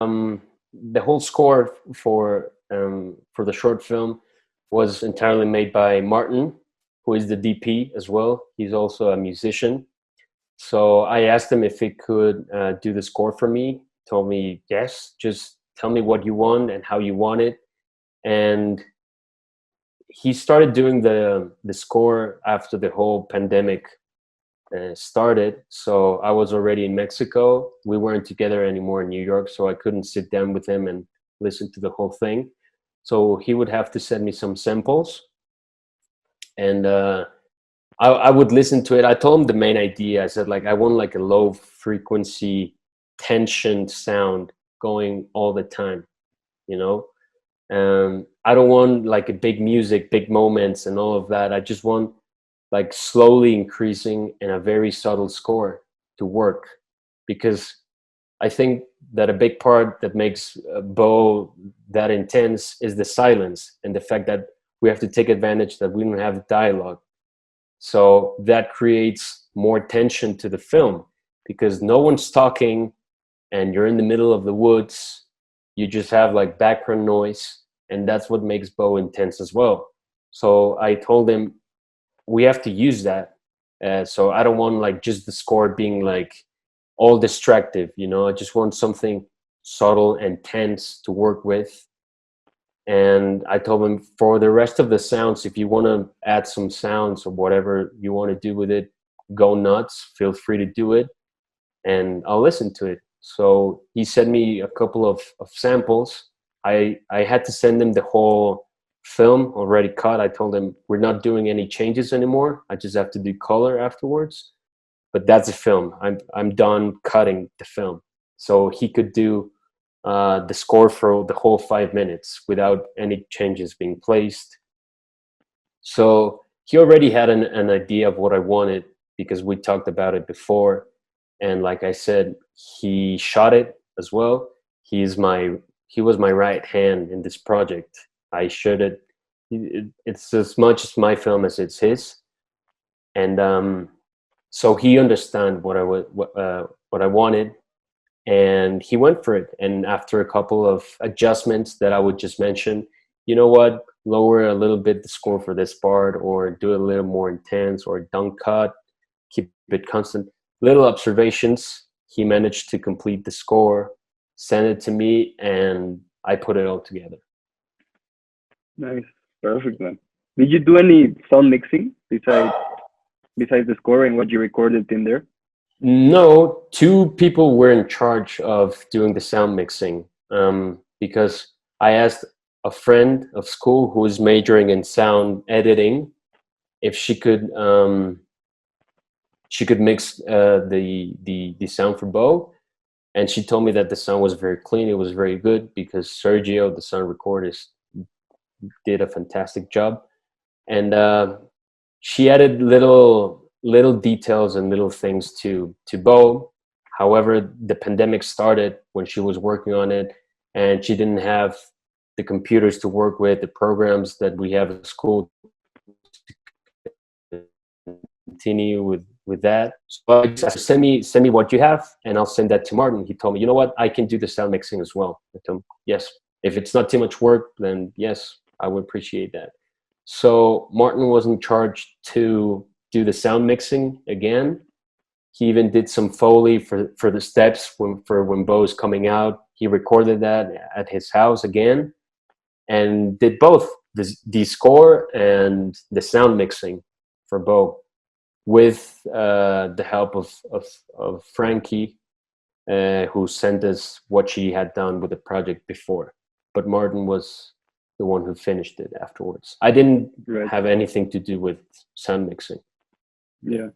The whole score for the short film was entirely made by Martin, who is the DP as well. He's also a musician. So I asked him if he could do the score for me. He told me yes, just tell me what you want and how you want it. And he started doing the score after the whole pandemic started. So I was already in Mexico. We weren't together anymore in New York, so I couldn't sit down with him and listen to the whole thing. So he would have to send me some samples, and I would listen to it. I told him the main idea. I said, like, I want like a low frequency tension sound going all the time, you know. I don't want like a big music, big moments and all of that. I just want like slowly increasing in a very subtle score to work, because I think that a big part that makes Bo that intense is the silence and the fact that we have to take advantage that we don't have dialogue. So that creates more tension to the film, because no one's talking and you're in the middle of the woods. You just have like background noise, and that's what makes Bo intense as well. So I told him we have to use that. So I don't want like just the score being like all distractive, you know. I just want something subtle and tense to work with. And I told him for the rest of the sounds, if you want to add some sounds or whatever you want to do with it, go nuts, feel free to do it, and I'll listen to it. So he sent me a couple of samples. I had to send him the whole film already cut. I told him we're not doing any changes anymore. I just have to do color afterwards. But that's a film. I'm done cutting the film. So he could do the score for the whole 5 minutes without any changes being placed. So he already had an idea of what I wanted, because we talked about it before. And like I said, he shot it as well. He was my right hand in this project. I shot it. It's as much as my film as it's his. And so he understood what I wanted, and he went for it. And after a couple of adjustments that I would just mention, you know what, lower a little bit the score for this part, or do it a little more intense, or don't cut, keep it constant. Little observations. He managed to complete the score, send it to me, and I put it all together. Nice, perfect, man. Did you do any sound mixing besides the score and what you recorded in there? No, two people were in charge of doing the sound mixing, because I asked a friend of school who is majoring in sound editing if she could mix the sound for Bo, and she told me that the sound was very clean. It was very good, because Sergio, the sound recordist, did a fantastic job, and she added little details and little things to Bo. However, the pandemic started when she was working on it, and she didn't have the computers to work with, the programs that we have at school to continue with that. So I just send me what you have, and I'll send that to Martin. He told me, you know what, I can do the sound mixing as well. I told him, yes, if it's not too much work, then yes, I would appreciate that. So Martin was in charge to do the sound mixing again. He even did some Foley for the steps when Bo is coming out. He recorded that at his house again, and did both the score and the sound mixing for Bo, with the help of Frankie, who sent us what she had done with the project before. But Martin was the one who finished it afterwards. I didn't have anything to do with sound mixing. Yeah.